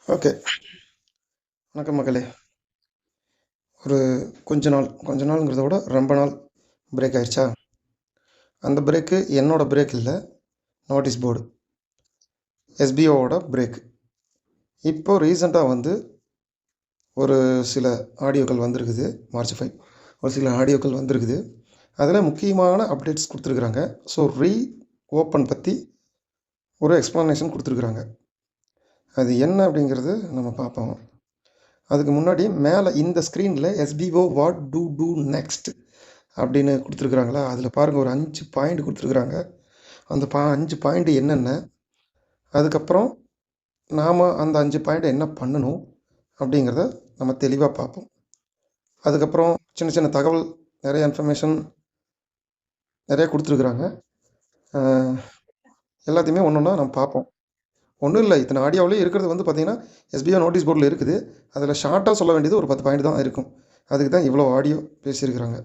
Okay. வணக்கம் மக்களே. ஒரு கொஞ்ச நாளுங்கிறத விட ரொம்ப நாள் பிரேக் ஆயிடுச்சா? அந்த பிரேக்கு என்னோட பிரேக் இல்ல. Notice board. எஸ்பிஓவோட பிரேக். இப்போ ரீசென்ட்டா வந்து ஒரு சில ஆடியோக்கள் வந்திருக்குது. மார்ச் 5 ஒரு சில ஆடியோக்கள் வந்திருக்குது. அதில் முக்கியமான அப்டேட்ஸ் கொடுத்துருக்குறாங்க. ஸோ ஓப்பன் பற்றி ஒரு எக்ஸ்ப்ளனேஷன் கொடுத்துருக்குறாங்க. அது என்ன அப்படிங்கிறது நம்ம பார்ப்போம். அதுக்கு முன்னாடி மேலே இந்த ஸ்க்ரீனில் எஸ்பிஓ வாட் டூ நெக்ஸ்ட் அப்படின்னு கொடுத்துருக்குறாங்களா, அதில் பாருங்கள், ஒரு 5 பாயிண்ட் கொடுத்துருக்குறாங்க. அந்த 5 பாயிண்ட் என்னென்ன, அதுக்கப்புறம் நாம் அந்த 5 பாயிண்ட் என்ன பண்ணணும் அப்படிங்கிறத நம்ம தெளிவாக பார்ப்போம். அதுக்கப்புறம் சின்ன சின்ன தகவல், நிறைய இன்ஃபர்மேஷன் நிறைய கொடுத்துருக்குறாங்க. எல்லாத்தையுமே ஒன்று ஒன்றா நம்ம பார்ப்போம். ஒன்றும் இல்லை, இத்தனை ஆடியோவிலே இருக்கிறது வந்து பார்த்திங்கன்னா எஸ்பிஓ நோட்டீஸ் போர்டில் இருக்குது. அதில் ஷார்ட்டாக சொல்ல வேண்டியது ஒரு 10 பாயிண்ட் தான் இருக்கும். அதுக்கு தான் இவ்வளோ ஆடியோ பேசியிருக்கிறாங்க.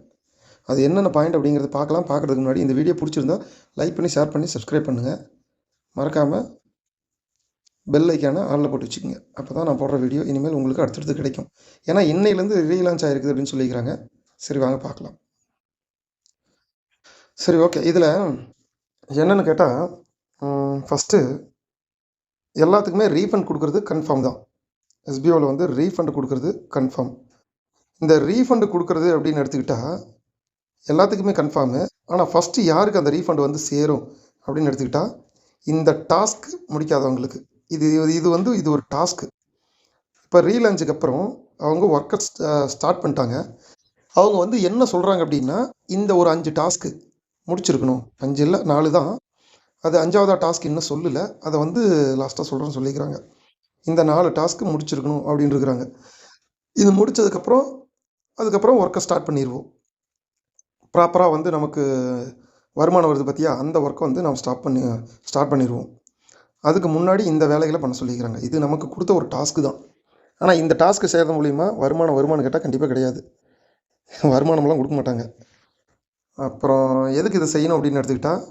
அது என்னென்ன பாயிண்ட் அப்படிங்கிறத பார்க்கலாம். பார்க்குறதுக்கு முன்னாடி இந்த வீடியோ பிடிச்சிருந்தா லைக் பண்ணி, ஷேர் பண்ணி, சப்ஸ்கிரைப் பண்ணுங்கள். மறக்காமல் பெல் ஐக்கானை ஆளில் போட்டு வச்சுக்கோங்க. அப்போ தான் நான் போடுற வீடியோ இனிமேல் உங்களுக்கு அடுத்தடுத்து கிடைக்கும். ஏன்னா இன்னையிலேருந்து ரீலான்ச் ஆகிருக்குது அப்படின்னு சொல்லிக்கிறாங்க. சரி, வாங்க பார்க்கலாம். சரி, ஓகே. இதில் என்னென்னு கேட்டால், ஃபஸ்ட்டு எல்லாத்துக்குமே ரீஃபண்ட் கொடுக்குறது கன்ஃபார்ம் தான். எஸ்பிஓவில் வந்து ரீஃபண்ட் கொடுக்குறது கன்ஃபார்ம். இந்த ரீஃபண்டு கொடுக்குறது அப்படின்னு எடுத்துக்கிட்டால் எல்லாத்துக்குமே கன்ஃபார்மு. ஆனால் ஃபஸ்ட்டு யாருக்கு அந்த ரீஃபண்ட் வந்து சேரும் அப்படின்னு எடுத்துக்கிட்டால், இந்த டாஸ்க் முடிக்காதவங்களுக்கு. இது ஒரு டாஸ்க்கு. இப்போ ரீலான்ச்சுக்கு அப்புறம் அவங்க ஒர்க்கை ஸ்டார்ட் பண்ணிட்டாங்க. அவங்க வந்து என்ன சொல்கிறாங்க அப்படின்னா, இந்த ஒரு 5 டாஸ்க்கு முடிச்சிருக்கணும். 5 இல்லை, 4 தான். அது 5ஆவதா டாஸ்க் இன்னும் சொல்லலை. அதை வந்து லாஸ்ட்டாக சொல்கிறேன்னு சொல்லிக்கிறாங்க. இந்த 4 டாஸ்க்கு முடிச்சிருக்கணும் அப்படின்னு இருக்கிறாங்க. இது அதுக்கப்புறம் ஒர்க்கை ஸ்டார்ட் பண்ணிடுவோம். ப்ராப்பராக வந்து நமக்கு வருமானம் வருது பார்த்தியா, அந்த ஒர்க்கை வந்து நம்ம ஸ்டார்ட் பண்ணிடுவோம். அதுக்கு முன்னாடி இந்த வேலைகளை பண்ண சொல்லிக்கிறாங்க. இது நமக்கு கொடுத்த ஒரு டாஸ்க்கு தான். ஆனால் இந்த டாஸ்க்கு செய்கிறது மூலிமா வருமானம் கேட்டால் கண்டிப்பாக கிடையாது. வருமானம்லாம் கொடுக்க மாட்டாங்க. அப்புறம் எதுக்கு இதை செய்யணும் அப்படின்னு எடுத்துக்கிட்டால்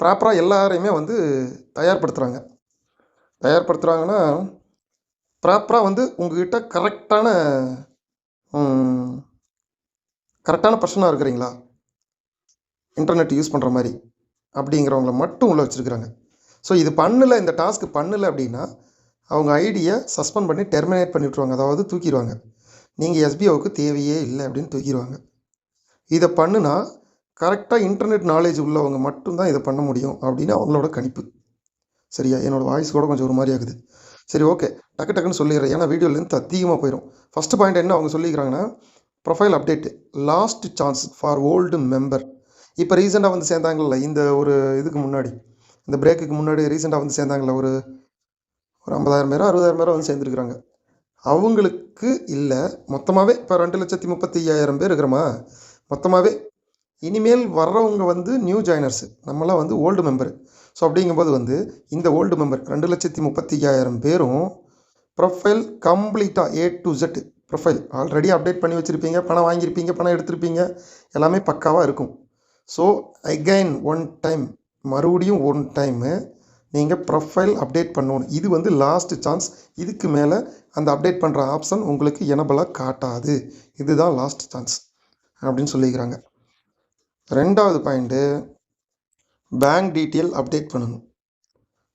ப்ராப்பராக எல்லாரையுமே வந்து தயார்படுத்துகிறாங்கன்னா ப்ராப்பராக வந்து உங்கள்கிட்ட கரெக்டான பர்சனாக இருக்கிறீங்களா, இன்டர்நெட் யூஸ் பண்ணுற மாதிரி அப்படிங்கிறவங்கள மட்டும் உள்ளே வச்சுருக்குறாங்க. ஸோ இந்த டாஸ்க்கு பண்ணலை அப்படின்னா அவங்க ஐடியை சஸ்பெண்ட் பண்ணி டெர்மினேட் பண்ணி விட்ருவாங்க. அதாவது தூக்கிடுவாங்க. நீங்கள் எஸ்பிஓவுக்கு தேவையே இல்லை அப்படின்னு தூக்கிடுவாங்க. இதை பண்ணுனா கரெக்டாக இன்டர்நெட் நாலேஜ் உள்ளவங்க மட்டும்தான் இதை பண்ண முடியும் அப்படின்னு அவங்களோட கணிப்பு. சரியா? என்னோடய வாய்ஸ் கூட கொஞ்சம் ஒரு மாதிரி ஆகுது. சரி, ஓகே. டக்குன்னு சொல்லிடுறேன், ஏன்னா வீடியோ லென்த் அதிகமாக போயிடும். ஃபஸ்ட்டு பாயிண்ட் என்ன அவங்க சொல்லிக்கிறாங்கன்னா, profile update last chance for old member. இப்போ ரீசெண்டாக வந்து சேர்ந்தாங்கல்ல, இந்த ஒரு இதுக்கு முன்னாடி, இந்த பிரேக்குக்கு முன்னாடி ரீசெண்டாக வந்து சேர்ந்தாங்கல்ல, ஒரு 50,000 பேரோ 60,000 பேரோ வந்து சேர்ந்துருக்குறாங்க. அவங்களுக்கு இல்லை, மொத்தமாகவே இப்போ 2,35,000 பேர் இருக்கிறோமா, மொத்தமாகவே இனிமேல் வர்றவங்க வந்து நியூ ஜாயினர்ஸு, நம்மளாம் வந்து ஓல்டு மெம்பரு. ஸோ அப்படிங்கும்போது வந்து இந்த ஓல்டு மெம்பர் 2,35,000 பேரும் ப்ரொஃபைல் கம்ப்ளீட்டாக A to Z profile already update பண்ணி வச்சுருப்பீங்க, பணம் வாங்கியிருப்பீங்க, பணம் எடுத்திருப்பீங்க, எல்லாமே பக்காவாக இருக்கும். ஸோ அகைன் மறுபடியும் ஒன் டைமு நீங்கள் ப்ரொஃபைல் அப்டேட் பண்ணணும். இது வந்து லாஸ்ட் சான்ஸ். இதுக்கு மேலே அந்த அப்டேட் பண்ணுற ஆப்ஷன் உங்களுக்கு எனபிளாக காட்டாது. இதுதான் லாஸ்ட் சான்ஸ் அப்படின்னு சொல்லிக்கிறாங்க. 2வது பாயிண்ட்டு, பேங்க் டீட்டெயில் அப்டேட் பண்ணணும்.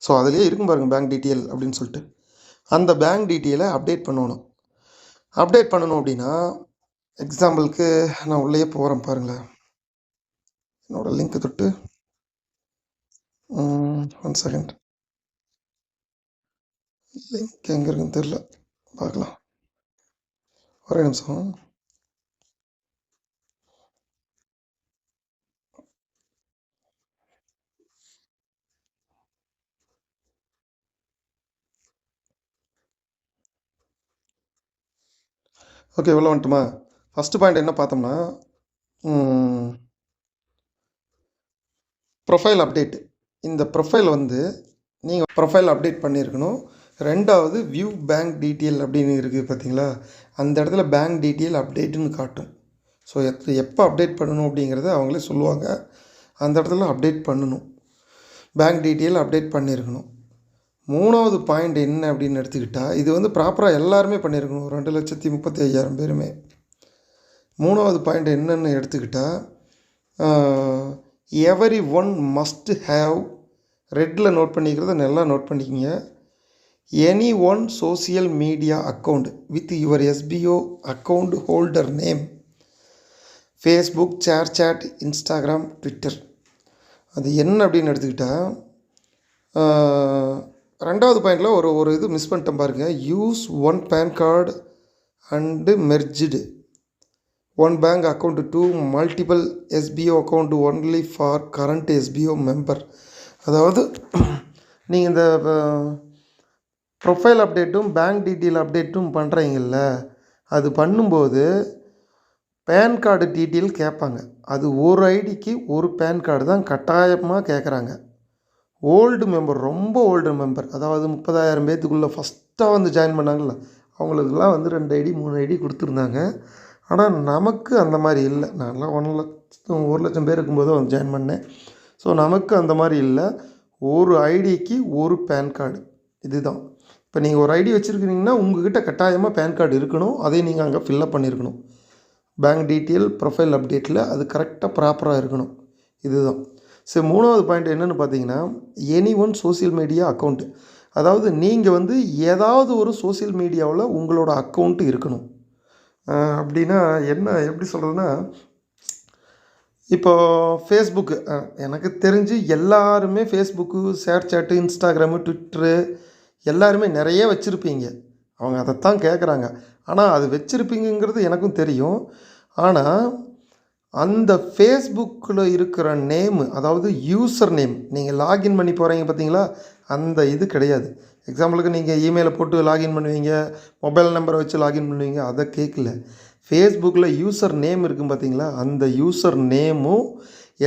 ஸோ அதிலே இருக்கும் பாருங்கள், பேங்க் டீட்டெயில் அப்படின்னு சொல்லிட்டு. அந்த பேங்க் டீட்டெயிலை அப்டேட் பண்ணணும் அப்படின்னா, எக்ஸாம்பிளுக்கு நான் உள்ளே போகிறேன் பாருங்களேன். என்னோடய லிங்க்கு தொட்டு 1 செகண்ட். லிங்க் எங்கே இருக்குன்னு தெரில, பார்க்கலாம். ஒரே நிமிஷம். ஓகே, உள்ள வந்துட்டுமா? ஃபஸ்ட்டு பாயிண்ட் என்ன பார்த்தோம்னா, ப்ரொஃபைல் அப்டேட்டு. இந்த ப்ரொஃபைல் வந்து நீங்கள் ப்ரொஃபைல் அப்டேட் பண்ணியிருக்கணும். 2வது வியூ பேங்க் டீட்டெயில் அப்படின்னு இருக்குது பார்த்தீங்களா, அந்த இடத்துல பேங்க் டீட்டெயில் அப்டேட்டுன்னு காட்டும். ஸோ எப்போ அப்டேட் பண்ணணும் அப்படிங்கிறத அவங்களே சொல்லுவாங்க. அந்த இடத்துல அப்டேட் பண்ணணும். பேங்க் டீட்டெயில் அப்டேட் பண்ணியிருக்கணும். 3வது பாயிண்ட் என்ன அப்படின்னு எடுத்துக்கிட்டால், இது வந்து ப்ராப்பராக எல்லாருமே பண்ணியிருக்கணும், 2,35,000 பேருமே. 3வது பாயிண்ட் என்னென்னு எடுத்துக்கிட்டால், எவரி ஒன் மஸ்ட் ஹேவ், ரெட்டில் நோட் பண்ணிக்கிறத நல்லா நோட் பண்ணிக்கிங்க, any one social media account with your SPO account holder name, Facebook, chat, Instagram, Twitter. அது என்ன அப்படின்னு எடுத்துக்கிட்டால், 2வது பாயிண்டில் ஒரு இது மிஸ் பண்ணிட்டேன் பாருங்கள். Use one PAN card and merged one bank account to multiple SPO account only for current SPO member. அதாவது நீங்கள் இந்த ப்ரொஃபைல் அப்டேட்டும் பேங்க் டீட்டெயில் அப்டேட்டும் பண்ணுறீங்கல்ல, அது பண்ணும்போது பேன் கார்டு டீட்டெயில் கேட்பாங்க. அது ஒரு ஐடிக்கு ஒரு பேன் கார்டு தான் கட்டாயமாக கேட்குறாங்க. ஓல்டு மெம்பர், ரொம்ப ஓல்டு மெம்பர், அதாவது 30,000 பேத்துக்குள்ளே ஃபஸ்ட்டாக வந்து ஜாயின் பண்ணாங்கல்ல, அவங்களுக்கெல்லாம் வந்து 2 ஐடி 3 ஐடி கொடுத்துருந்தாங்க. ஆனால் நமக்கு அந்த மாதிரி இல்லை. நான்லாம் 1,00,000 பேர் இருக்கும்போது வந்து ஜாயின் பண்ணேன். ஸோ நமக்கு அந்த மாதிரி இல்லை. ஒரு ஐடிக்கு ஒரு பேன் கார்டு, இதுதான். இப்போ நீங்கள் ஒரு ஐடி வச்சுருக்கிறீங்கன்னா உங்கள்கிட்ட கட்டாயமாக பேன் கார்டு இருக்கணும். அதையும் நீங்கள் அங்கே ஃபில்லப் பண்ணியிருக்கணும். பேங்க் டீட்டெயில் ப்ரொஃபைல் அப்டேட்டில் அது கரெக்டாக ப்ராப்பராக இருக்கணும். இதுதான். சரி, 3வது பாயிண்ட் என்னென்னு பார்த்தீங்கன்னா, any one social media account. அதாவது நீங்கள் வந்து ஏதாவது ஒரு சோசியல் மீடியாவில் உங்களோட அக்கௌண்ட்டு இருக்கணும். அப்படின்னா என்ன, எப்படி சொல்கிறதுனா, இப்போது ஃபேஸ்புக்கு, எனக்கு தெரிஞ்சு எல்லாருமே ஃபேஸ்புக்கு, சேட்டு, இன்ஸ்டாகிராமு, ட்விட்டரு எல்லாருமே நிறைய வச்சுருப்பீங்க. அவங்க அதைத்தான் கேட்குறாங்க. ஆனால் அது வச்சுருப்பீங்கிறது எனக்கும் தெரியும். ஆனால் அந்த ஃபேஸ்புக்கில் இருக்கிற நேமு, அதாவது யூசர் நேம், நீங்கள் லாகின் பண்ணி போகிறீங்க பார்த்தீங்களா, அந்த இது கிடையாது. எக்ஸாம்பிளுக்கு நீங்கள் இமெயிலை போட்டு லாகின் பண்ணுவீங்க, மொபைல் நம்பரை வச்சு லாகின் பண்ணுவீங்க, அதை கேட்கல. ஃபேஸ்புக்கில் யூசர் நேம் இருக்கும் பார்த்தீங்களா, அந்த யூசர் நேமும்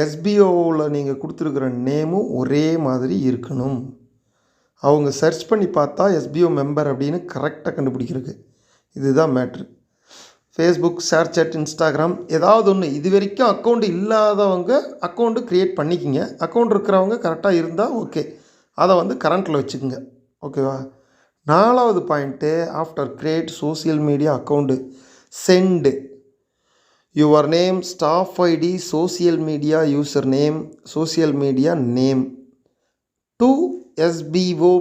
எஸ்பிஓவில் நீங்கள் கொடுத்துருக்குற நேமும் ஒரே மாதிரி இருக்கணும். அவங்க சர்ச் பண்ணி பார்த்தா எஸ்பிஓ மெம்பர் அப்படின்னு கரெக்டாக கண்டுபிடிக்கிறதுக்கு. இதுதான் மேட்ரு. ஃபேஸ்புக், சேட், இன்ஸ்டாகிராம் ஏதாவது ஒன்று, இது வரைக்கும் அக்கௌண்ட் இல்லாதவங்க அக்கௌண்ட்டு க்ரியேட் பண்ணிக்கிங்க. அக்கௌண்ட் இருக்கிறவங்க கரெக்டாக இருந்தால் ஓகே, அதை வந்து கரண்ட்டில் வச்சுக்கோங்க. ஓகேவா? 4வது point, after create social media account, send your name, staff ID, social media user name, social media name to SPO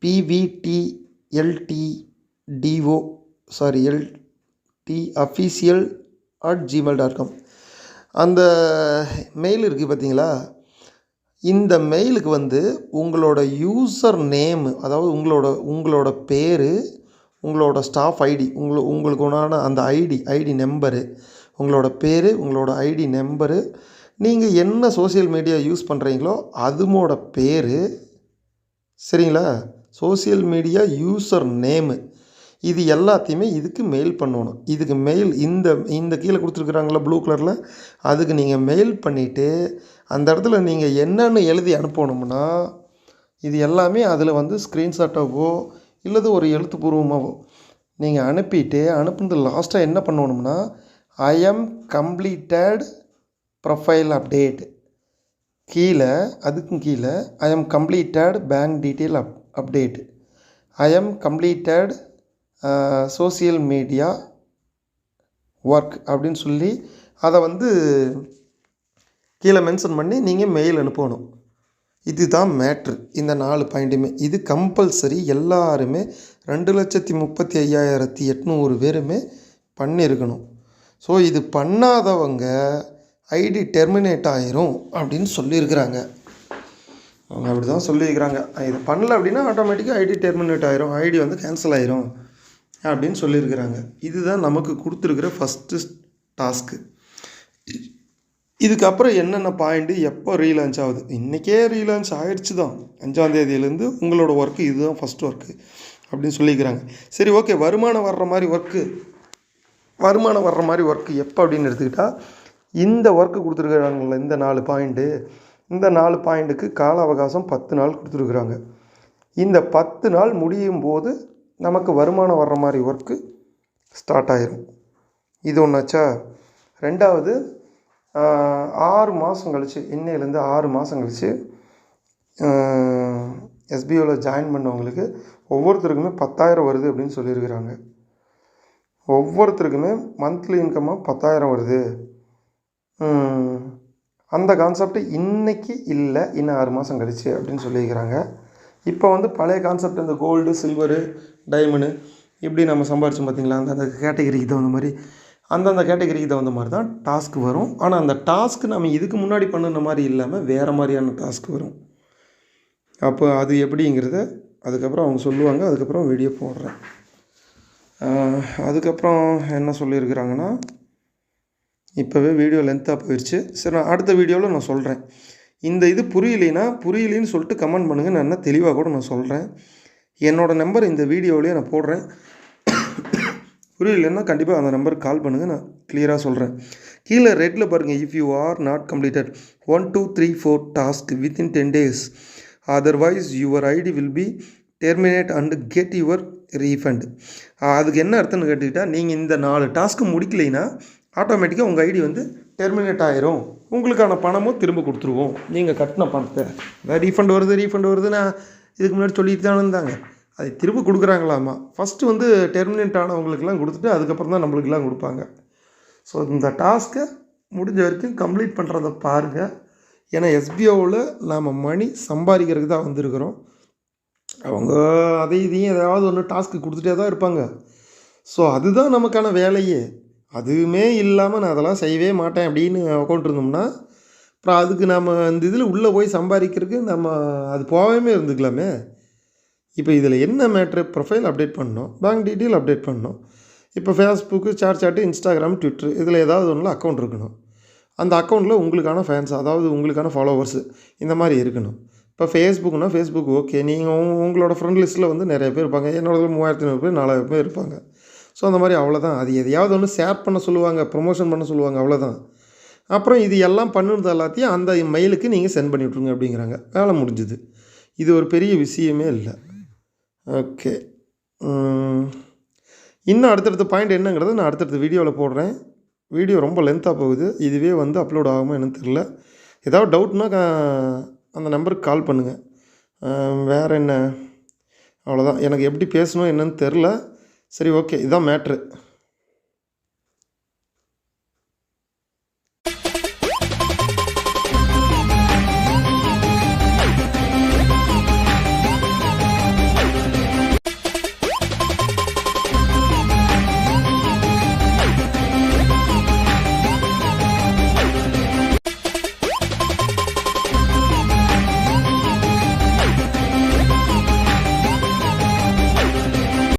PVTLTDO official@gmail.com. அந்த மெயில் இருக்குது பார்த்தீங்களா, இந்த மெயிலுக்கு வந்து உங்களோட யூசர் நேமு, அதாவது உங்களோட பேர், உங்களோட ஸ்டாஃப் ஐடி, உங்களுக்கு உண்டான அந்த ஐடி நம்பரு, உங்களோட பேர், உங்களோட ஐடி நம்பரு, நீங்கள் என்ன சோசியல் மீடியா யூஸ் பண்ணுறீங்களோ அதுமோட பேர், சரிங்களா, சோசியல் மீடியா யூசர் நேமு, இது எல்லாத்தையுமே இதுக்கு மெயில் பண்ணணும். இதுக்கு மெயில் இந்த கீழே கொடுத்துருக்குறாங்களா ப்ளூ கலரில், அதுக்கு நீங்கள் மெயில் பண்ணிவிட்டு அந்த இடத்துல நீங்கள் என்னென்னு எழுதி அனுப்பணும்னா, இது எல்லாமே அதில் வந்து ஸ்க்ரீன்ஷாட்டாவோ இல்லது ஒரு எழுத்துப்பூர்வமாகவோ நீங்கள் அனுப்புனது லாஸ்ட்டாக என்ன பண்ணணும்னா, I am completed profile update, கீழே அதுக்கும் கீழே I am completed bank detail update, I am completed social media work அப்படின்னு சொல்லி அதை வந்து கீழே மென்ஷன் பண்ணி நீங்கள் மெயில் அனுப்பணும். இதுதான் மேட்ரு. இந்த 4 பாயிண்ட்டுமே இது கம்பல்சரி. எல்லாருமே 2,35,800 பேருமே பண்ணியிருக்கணும். ஸோ இது பண்ணாதவங்க ஐடி டெர்மினேட் ஆயிரும் அப்படின்னு சொல்லியிருக்கிறாங்க. அவங்க அப்படி தான் சொல்லியிருக்கிறாங்க. இது பண்ணல அப்படின்னா ஆட்டோமேட்டிக்காக ஐடி டெர்மினேட் ஆயிரும், ஐடி வந்து கேன்சல் ஆயிரும் அப்படின்னு சொல்லியிருக்கிறாங்க. இதுதான் நமக்கு கொடுத்துருக்குற ஃபஸ்ட்டு டாஸ்க்கு. இதுக்கப்புறம் என்னென்ன பாயிண்ட்டு எப்போ ரீலான்ச் ஆகுது, இன்றைக்கே ரீலான்ச் ஆகிடுச்சு தான், 5ஆம் தேதியிலேருந்து உங்களோட ஒர்க்கு இதுதான் ஃபஸ்ட் ஒர்க்கு அப்படின்னு சொல்லிக்கிறாங்க. சரி, ஓகே. வருமானம் வர்ற மாதிரி ஒர்க்கு எப்போ அப்படின்னு எடுத்துக்கிட்டால், இந்த ஒர்க்கு கொடுத்துருக்குறாங்கள இந்த 4 பாயிண்ட்டு, இந்த 4 பாயிண்ட்டுக்கு கால அவகாசம் 10 நாள் கொடுத்துருக்குறாங்க. இந்த 10 நாள் முடியும் போது நமக்கு வருமானம் வர்ற மாதிரி ஒர்க்கு ஸ்டார்ட் ஆயிரும். இது ஒன்றாச்சா. 2வது, 6 மாதம் கழிச்சு, இன்னையிலேருந்து 6 மாதம் கழிச்சு எஸ்பிஓவில் ஜாயின் பண்ணவங்களுக்கு ஒவ்வொருத்தருக்குமே 10,000 வருது அப்படின்னு சொல்லியிருக்கிறாங்க. ஒவ்வொருத்தருக்குமே மந்த்லி இன்கம்மாக 10,000 வருது. அந்த கான்செப்ட் இன்றைக்கி இல்லை, இன்னும் 6 மாதம் கழிச்சு அப்படின்னு சொல்லியிருக்கிறாங்க. இப்போ வந்து பழைய கான்செப்ட் இந்த கோல்டு, சில்வரு, டைமண்டு இப்படி நம்ம சம்பாரிச்சோம் பார்த்திங்களா, அந்த கேட்டகரிக்கு தகுந்த மாதிரி அந்தந்த கேட்டகரிக்கு தகுந்த மாதிரி தான் டாஸ்க் வரும். ஆனால் அந்த டாஸ்க்கு நம்ம இதுக்கு முன்னாடி பண்ணுன மாதிரி இல்லாமல் வேறு மாதிரியான டாஸ்க் வரும். அப்போ அது எப்படிங்கிறத அதுக்கப்புறம் அவங்க சொல்லுவாங்க. அதுக்கப்புறம் வீடியோ போடுறேன். அதுக்கப்புறம் என்ன சொல்லியிருக்கிறாங்கன்னா, இப்போவே வீடியோ லென்த்தாக போயிடுச்சு. சரி, நான் அடுத்த வீடியோவில் நான் சொல்கிறேன். இந்த இது புரியலைன்னு சொல்லிட்டு கமெண்ட் பண்ணுங்கள். நான் என்ன தெளிவாக கூட நான் சொல்கிறேன். என்னோடய நம்பர் இந்த வீடியோவிலேயே நான் போடுறேன். புரியலைன்னா கண்டிப்பாக அந்த நம்பருக்கு கால் பண்ணுங்கள். நான் கிளியராக சொல்கிறேன். கீழே ரெட்டில் பாருங்கள், if you are not completed 1 2 3 4 task within 10 days, otherwise your ID will be terminate and get your refund. அதுக்கு என்ன அர்த்தம்னு கேட்டுக்கிட்டால், நீங்கள் இந்த 4 டாஸ்க்கு முடிக்கலைன்னா ஆட்டோமேட்டிக்காக உங்கள் ஐடி வந்து டெர்மினேட் ஆயிரும். உங்களுக்கான பணமும் திரும்ப கொடுத்துருவோம். நீங்கள் கட்டின பணத்தை அதாவது ரீஃபண்ட் வருது நான் இதுக்கு முன்னாடி சொல்லிட்டு தானே இருந்தாங்க. அதை திரும்ப கொடுக்குறாங்களாமா. ஃபஸ்ட்டு வந்து டெர்மினேட் ஆனவங்களுக்கெல்லாம் கொடுத்துட்டு அதுக்கப்புறம் தான் நம்மளுக்கெல்லாம் கொடுப்பாங்க. ஸோ இந்த டாஸ்க்கை முடிஞ்ச வரைக்கும் கம்ப்ளீட் பண்ணுறத பாருங்கள். ஏன்னா எஸ்பிஓவில் நாம் மணி சம்பாதிக்கிறதுக்கு தான் வந்திருக்கிறோம். அவங்க இதையும் ஏதாவது ஒன்று டாஸ்க்கு கொடுத்துட்டே தான் இருப்பாங்க. ஸோ அதுதான் நமக்கான வேலையே. அதுவுமே இல்லாமல் நான் அதெல்லாம் செய்யவே மாட்டேன் அப்படின்னு அக்கௌண்ட் இருந்தோம்னா அப்புறம் அதுக்கு நம்ம இந்த இதில் உள்ளே போய் சம்பாதிக்கிறதுக்கு நம்ம அது போகாமே இருந்துக்கலாமே. இப்போ இதில் என்ன மேட்ரு, ப்ரொஃபைல் அப்டேட் பண்ணணும், பேங்க் டீட்டெயில் அப்டேட் பண்ணணும். இப்போ ஃபேஸ்புக்கு, சாட்டு, இன்ஸ்டாகிராம், ட்விட்டர் இதில் ஏதாவது ஒன்றில் அக்கௌண்ட் இருக்கணும். அந்த அக்கௌண்ட்டில் உங்களுக்கான ஃபேன்ஸ், அதாவது உங்களுக்கான ஃபாலோவர்ஸு இந்த மாதிரி இருக்கணும். இப்போ ஃபேஸ்புக் ஓகே, நீங்கள் உங்களோட ஃப்ரெண்ட் லிஸ்ட்டில் வந்து நிறைய பேர் இருப்பாங்க. என்னோட 3500 பேர் 4000 பேர் இருப்பாங்க. ஸோ அந்த மாதிரி அவ்வளோதான். அது எதையாவது ஒன்று ஷேர் பண்ண சொல்லுவாங்க, ப்ரொமோஷன் பண்ண சொல்லுவாங்க, அவ்வளோதான். அப்புறம் இது எல்லாம் பண்ணுறது எல்லாத்தையும் அந்த மெயிலுக்கு நீங்கள் சென்ட் பண்ணி விட்ருங்க அப்படிங்கிறாங்க. வேலை முடிஞ்சுது. இது ஒரு பெரிய விஷயமே இல்லை. ஓகே, இன்னும் அடுத்தடுத்த பாயிண்ட் என்னங்கிறத நான் அடுத்தடுத்த வீடியோவில் போடுறேன். வீடியோ ரொம்ப லென்த்தாக போகுது. இதுவே வந்து அப்லோட் ஆகுமா என்னன்னு தெரில. ஏதாவது டவுட்னா அந்த நம்பருக்கு கால் பண்ணுங்கள். வேறு என்ன, அவ்வளோதான். எனக்கு எப்படி பேசணும் என்னன்னு தெரில. சரி, ஓகே, இதுதான் மேட்ரு.